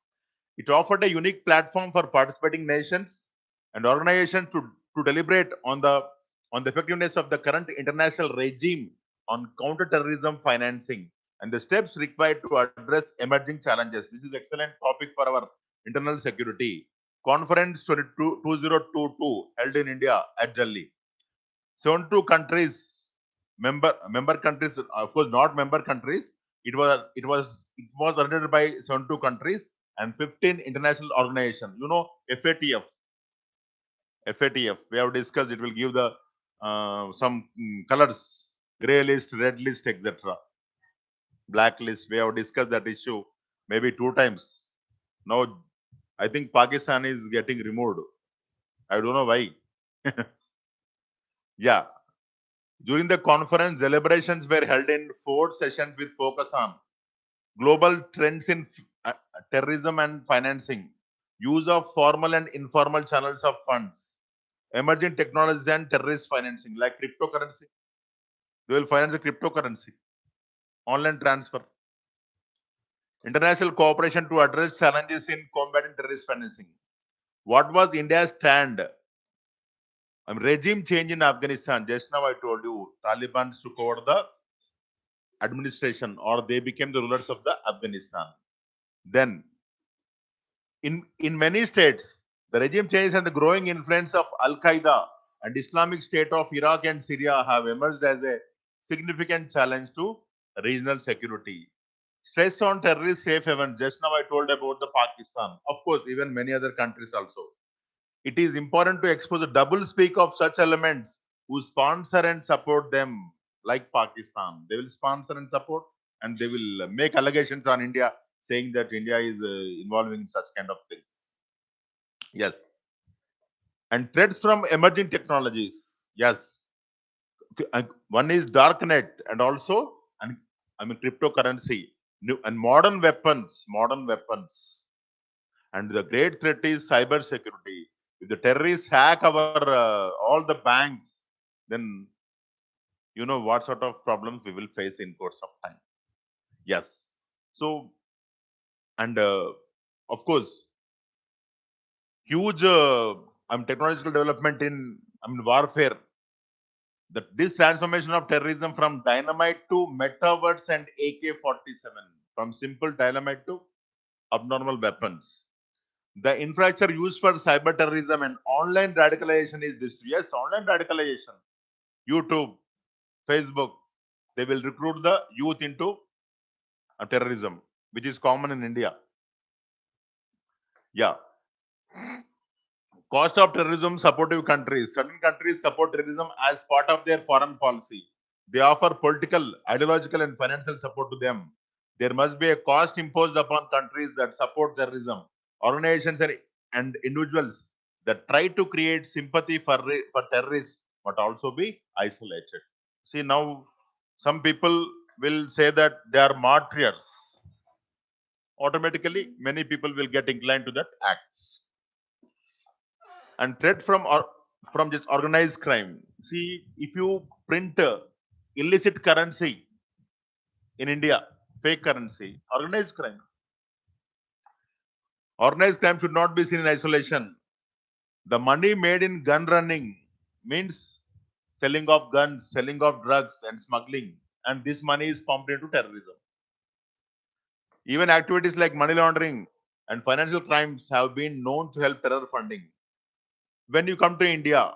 It offered a unique platform for participating nations and organizations to deliberate on the effectiveness of the current international regime on counter-terrorism financing and the steps required to address emerging challenges. This is excellent topic for our internal security. Conference 2022 held in India at Delhi. 72 countries, member countries, of course not member countries. It was attended by 72 countries and 15 international organizations. FATF. FATF. We have discussed. It will give the some colors: gray list, red list, etc. Black list. We have discussed that issue maybe 2 times. Now I think Pakistan is getting removed. I don't know why. Yeah. During the conference, deliberations were held in 4 sessions with focus on global trends in terrorism and financing, use of formal and informal channels of funds, emerging technologies and terrorist financing like cryptocurrency. They will finance the cryptocurrency, online transfer, international cooperation to address challenges in combating terrorist financing. What was India's stand? Regime change in Afghanistan. Just now I told you, Taliban took over the administration or they became the rulers of the Afghanistan. Then in many states, the regime changes and the growing influence of Al-Qaeda and Islamic State of Iraq and Syria have emerged as a significant challenge to regional security. Stress on terrorist safe havens. Just now I told about the Pakistan. Of course, even many other countries also. It is important to expose a double speak of such elements who sponsor and support them, like Pakistan. They will sponsor and support, and they will make allegations on India, saying that India is involving in such kind of things. Yes. And threats from emerging technologies. Yes. One is darknet and also, and cryptocurrency. And modern weapons. Modern weapons. And the great threat is cyber security. If the terrorists hack our all the banks, then you know what sort of problems we will face in course of time. Yes. So, and of course, huge technological development in warfare. This transformation of terrorism from dynamite to metaverse and AK-47, from simple dynamite to abnormal weapons. The infrastructure used for cyber terrorism and online radicalization is this. Yes, online radicalization. YouTube, Facebook, they will recruit the youth into terrorism, which is common in India. Yeah. Cost of terrorism supportive countries. Certain countries support terrorism as part of their foreign policy. They offer political, ideological, and financial support to them. There must be a cost imposed upon countries that support terrorism. Organizations and individuals that try to create sympathy for terrorists but also be isolated. See, now some people will say that they are martyrs. Automatically, many people will get inclined to that acts. And threat from just organized crime. See, if you print illicit currency in India, fake currency, organized crime. Organized crime should not be seen in isolation. The money made in gun running means selling of guns, selling of drugs, and smuggling, and this money is pumped into terrorism. Even activities like money laundering and financial crimes have been known to help terror funding. When you come to India,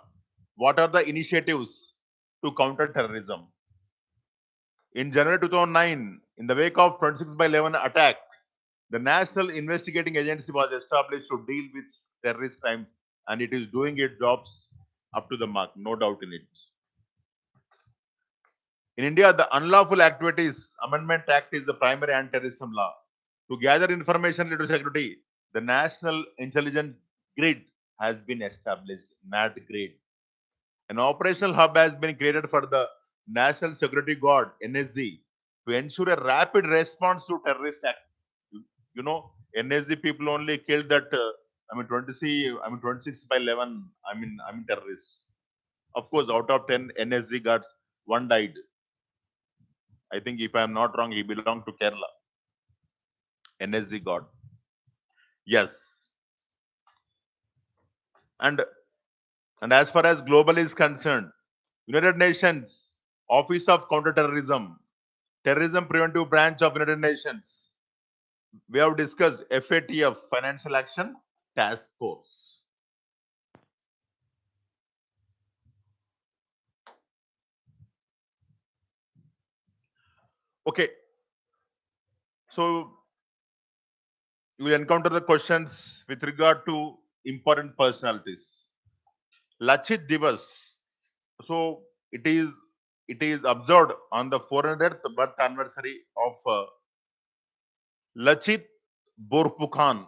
what are the initiatives to counter terrorism? In January 2009, in the wake of 26/11 attack, the National Investigating Agency was established to deal with terrorist crimes, and it is doing its jobs up to the mark, no doubt in it. In India, the Unlawful Activities Amendment Act is the primary anti-terrorism law. To gather information related to security, the National Intelligence Grid has been established, NAT grid. An operational hub has been created for the National Security Guard, NSG, to ensure a rapid response to terrorist act. You know, NSG people only killed that, 26/11, terrorists. Of course, out of 10 NSG guards, one died. I think if I am not wrong, he belonged to Kerala. NSG guard. Yes. And as far as global is concerned, United Nations Office of Counterterrorism, Terrorism Preventive Branch of United Nations. We have discussed FATF, Financial Action Task Force. Okay. So you will encounter the questions with regard to important personalities. Lachit Divas. So it is observed on the 400th birth anniversary of Lachit Borpukhan.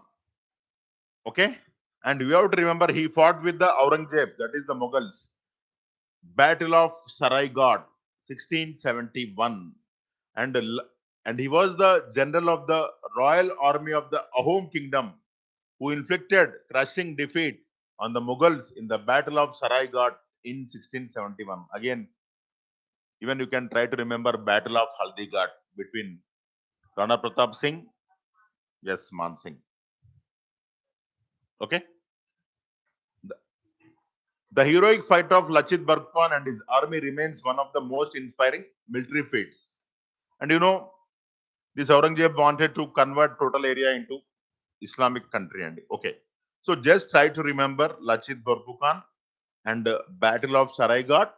Okay, and we have to remember he fought with the Aurangzeb, that is the Mughals. Battle of Saraighat, 1671, and he was the general of the Royal Army of the Ahom Kingdom, who inflicted crushing defeat on the Mughals in the Battle of Saraighat in 1671. Again, even you can try to remember Battle of Haldighat between Rana Pratap Singh, yes, Man Singh. Okay. The heroic fight of Lachit Borpukhan and his army remains one of the most inspiring military feats. And you know, this Aurangzeb wanted to convert total area into Islamic country. And okay, so just try to remember Lachit Borpukhan and Battle of Saraighat,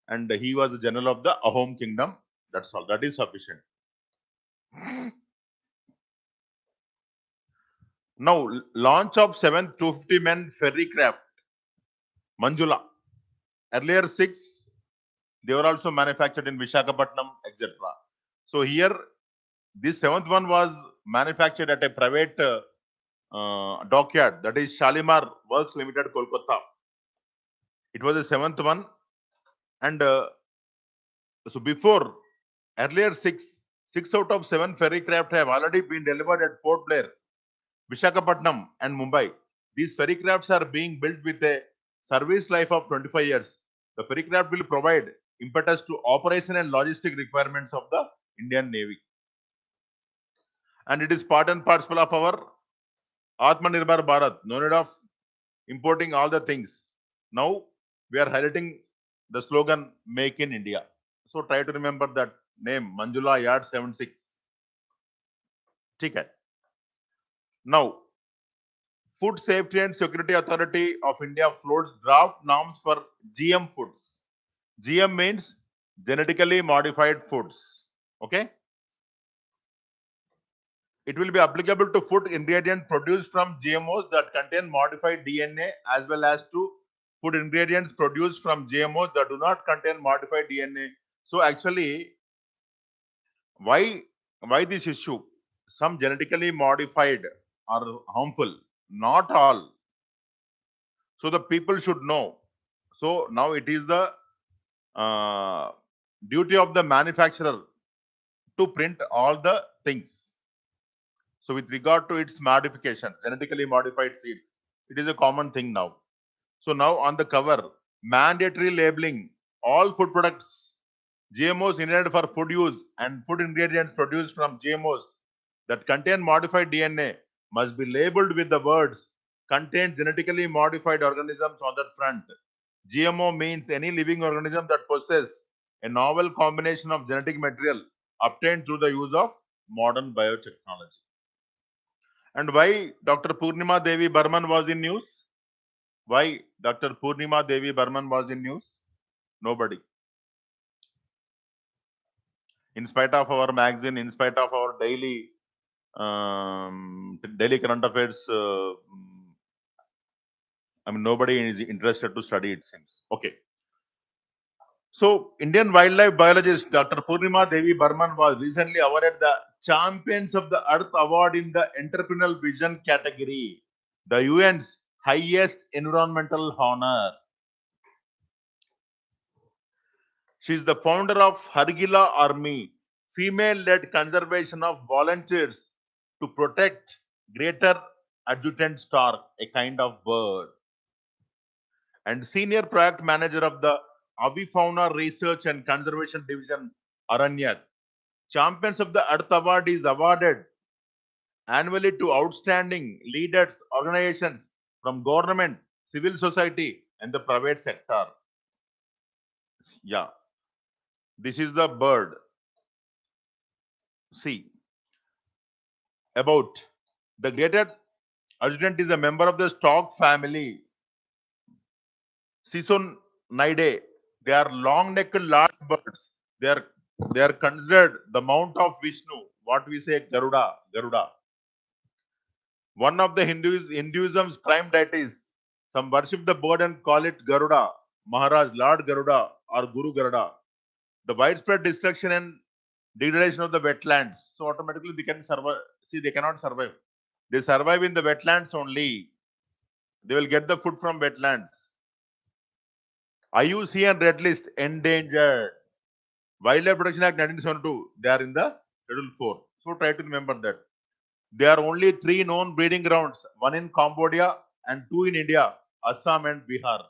and he was the general of the Ahom Kingdom. That's all. That is sufficient. Now, launch of 7th 250 men ferry craft, Manjula. Earlier 6, they were also manufactured in Visakhapatnam, etc. So here, this 7th one was manufactured at a private dockyard, that is Shalimar Works Limited, Kolkata. It was the 7th one, and so before, earlier 6 out of 7 ferry craft have already been delivered at Port Blair, Visakhapatnam, and Mumbai. These ferry crafts are being built with a service life of 25 years. The ferry craft will provide impetus to operation and logistic requirements of the Indian Navy. And it is part and parcel of our Atmanirbhar Bharat, no need of importing all the things. Now we are highlighting the slogan "Make in India." So try to remember that name, Manjula Yard 76. Okay. Now, Food Safety and Security Authority of India floats draft norms for GM foods. GM means genetically modified foods. Okay. It will be applicable to food ingredients produced from GMOs that contain modified DNA, as well as to food ingredients produced from GMOs that do not contain modified DNA. So actually, why this issue? Some genetically modified are harmful, not all. So the people should know. So now it is the uh, duty of the manufacturer to print all the things. So with regard to its modification, genetically modified seeds, it is a common thing now. So now on the cover, mandatory labeling all food products, GMOs intended for food use and food ingredients produced from GMOs that contain modified DNA must be labeled with the words contain genetically modified organisms on that front. GMO means any living organism that possesses a novel combination of genetic material obtained through the use of modern biotechnology. And why Dr. Purnima Devi Burman was in news? Why Dr. Purnima Devi Burman was in news? Nobody. In spite of our magazine, in spite of our daily current affairs, nobody is interested to study it since. Okay. So, Indian wildlife biologist Dr. Purnima Devi Burman was recently awarded the Champions of the Earth Award in the Entrepreneurial Vision category, the UN's highest environmental honor. She is the founder of Hargila Army, female-led conservation of volunteers to protect greater adjutant stork, a kind of bird, and senior project manager of the Avifauna Research and Conservation Division, Aranyak. Champions of the Earth Award is awarded annually to outstanding leaders, organizations from government, civil society, and the private sector. Yeah, this is the bird. See, about the greater adjutant is a member of the stork family, Sisonidae. They are long-necked large birds. They are they are considered the mount of Vishnu. What we say, Garuda, Garuda. One of the Hinduism's prime deities. Some worship the bird and call it Garuda, Maharaj, Lord Garuda, or Guru Garuda. The widespread destruction and degradation of the wetlands. So automatically they can survive. See, they cannot survive. They survive in the wetlands only. They will get the food from wetlands. IUCN Red List endangered. Wildlife Protection Act 1972. They are in the Schedule 4. So try to remember that. There are only 3 known breeding grounds, one in Cambodia and 2 in India, Assam and Bihar.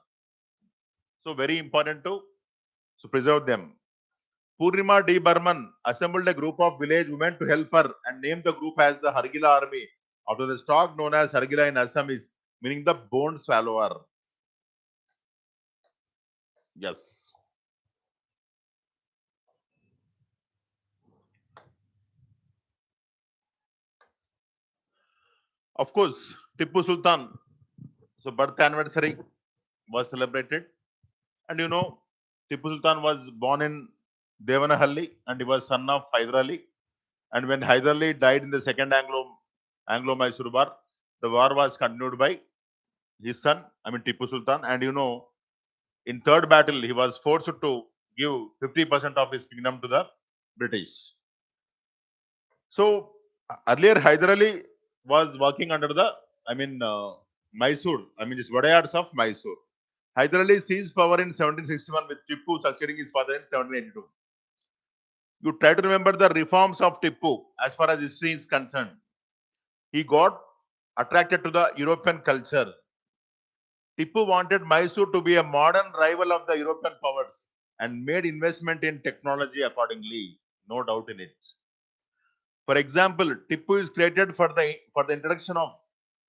So very important to preserve them. Purnima D. Burman assembled a group of village women to help her and named the group as the Hargila Army after the stork known as Hargila in Assamese, meaning the bone swallower. Yes. Of course, Tipu Sultan. So birth anniversary was celebrated. And you know, Tipu Sultan was born in Devanahalli and he was son of Hyder Ali. And when Hyder Ali died in the second Anglo-Mysore War, the war was continued by his son, Tipu Sultan. And you know, in third battle, he was forced to give 50% of his kingdom to the British. So earlier, Hyder Ali was working under the, Mysore, this Wadayars of Mysore. Hyder Ali seized power in 1761 with Tipu succeeding his father in 1782. You try to remember the reforms of Tipu as far as history is concerned. He got attracted to the European culture. Tipu wanted Mysore to be a modern rival of the European powers and made investment in technology accordingly. No doubt in it. For example, Tipu is created for the introduction of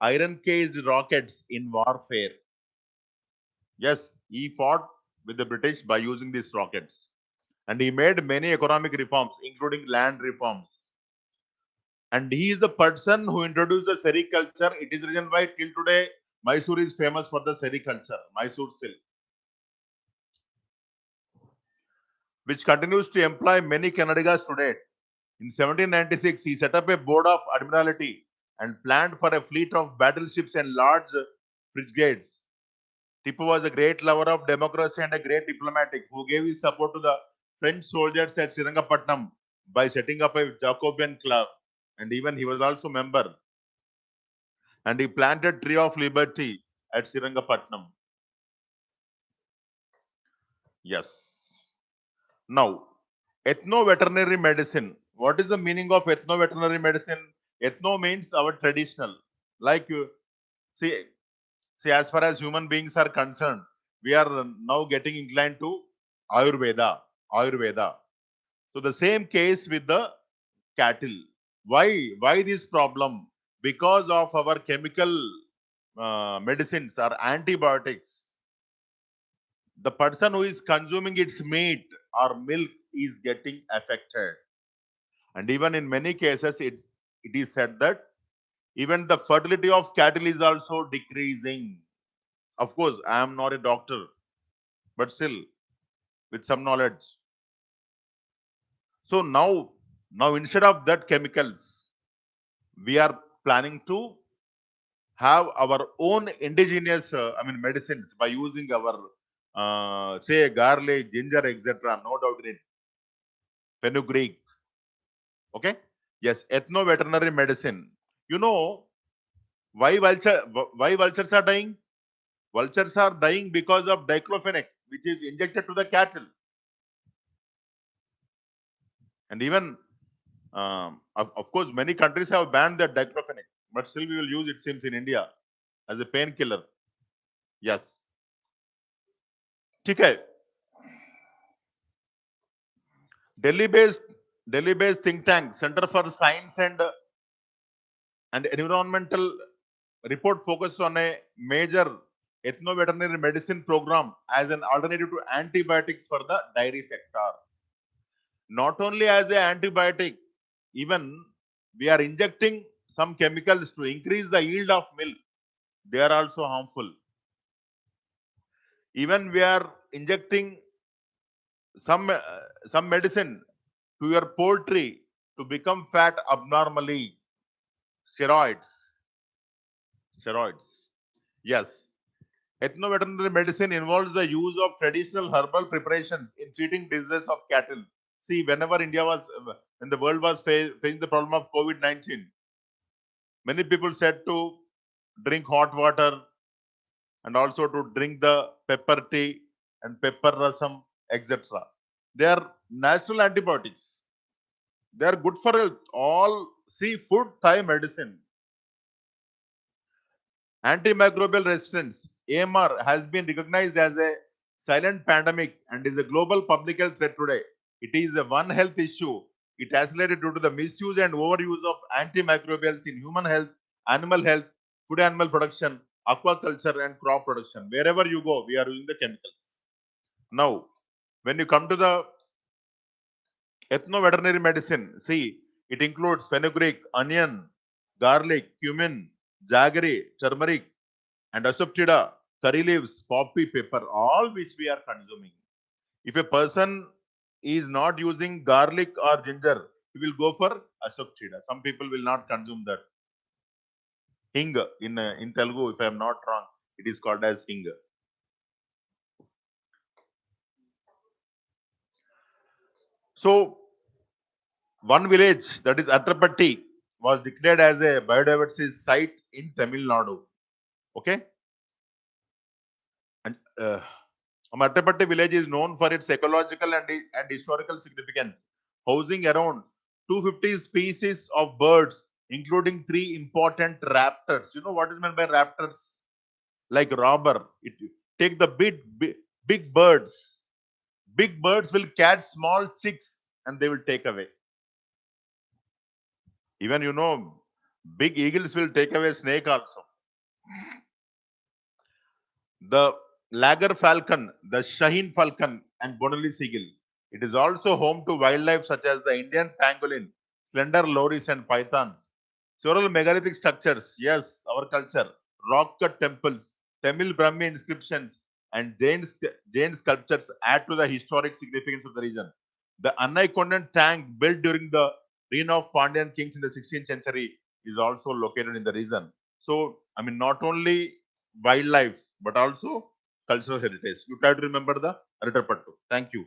iron-cased rockets in warfare. Yes, he fought with the British by using these rockets. And he made many economic reforms, including land reforms. And he is the person who introduced the sericulture. It is reason why till today Mysore is famous for the sericulture, Mysore silk, which continues to employ many Kannadigas today. In 1796, he set up a board of admiralty and planned for a fleet of battleships and large frigates. Tipu was a great lover of democracy and a great diplomatic who gave his support to the French soldiers at Srirangapatnam by setting up a Jacobean club. And even he was also member. And he planted Tree of Liberty at Srirangapatnam. Yes. Now, ethno-veterinary medicine. What is the meaning of ethno-veterinary medicine? Ethno means our traditional. Like you see, as far as human beings are concerned, we are now getting inclined to Ayurveda. Ayurveda. So the same case with the cattle. Why? Why this problem? Because of our chemical medicines or antibiotics. The person who is consuming its meat or milk is getting affected. And even in many cases, it is said that even the fertility of cattle is also decreasing. Of course, I am not a doctor, but still with some knowledge. So now instead of that chemicals, we are planning to have our own indigenous, medicines by using our, say, garlic, ginger, etc. No doubt in it. Fenugreek. Okay. Yes, ethno-veterinary medicine. You know why vultures are dying? Vultures are dying because of diclofenac, which is injected to the cattle. And even, of course, many countries have banned the diclofenac, but still we will use it, seems, in India as a painkiller. Yes. Okay. Delhi-based Delhi-based think tank Center for Science and Environmental report focused on a major ethno-veterinary medicine program as an alternative to antibiotics for the dairy sector. Not only as an antibiotic, even we are injecting some chemicals to increase the yield of milk. They are also harmful. Even we are injecting some medicine to your poultry to become fat abnormally. Steroids. Steroids. Yes. Ethno-veterinary medicine involves the use of traditional herbal preparations in treating diseases of cattle. See, when the world was facing the problem of COVID-19, many people said to drink hot water and also to drink the pepper tea and pepper rasam, etc. They are natural antibiotics. They are good for health. All, see, food, Thai medicine. Antimicrobial resistance, AMR, has been recognized as a silent pandemic and is a global public health threat today. It is a one health issue. It accelerated due to the misuse and overuse of antimicrobials in human health, animal health, food animal production, aquaculture, and crop production. Wherever you go, we are using the chemicals. Now, when you come to the ethno-veterinary medicine, see, it includes fenugreek, onion, garlic, cumin, jaggery, turmeric, and asafoetida, curry leaves, poppy pepper, all which we are consuming. If a person is not using garlic or ginger, he will go for asafoetida. Some people will not consume that. Hing in Telugu, if I am not wrong, it is called as hing. So one village, that is Atrapatti, was declared as a biodiversity site in Tamil Nadu. Okay, and Atrapatti village is known for its ecological and historical significance, housing around 250 species of birds, including three important raptors. You know what is meant by raptors? Like robber. Take the big birds. Big birds will catch small chicks and they will take away. Even big eagles will take away snake also. The Lager falcon, the Shaheen falcon, and Bonelli seagull. It is also home to wildlife such as the Indian pangolin, slender loris, and pythons. Several megalithic structures, yes, our culture, rock cut temples, Tamil Brahmi inscriptions, and Jain sculptures add to the historic significance of the region. The uniconian tank built during the reign of Pandyan kings in the 16th century is also located in the region. So, I mean, not only wildlife, but also cultural heritage. You try to remember the Retapattu. Thank you.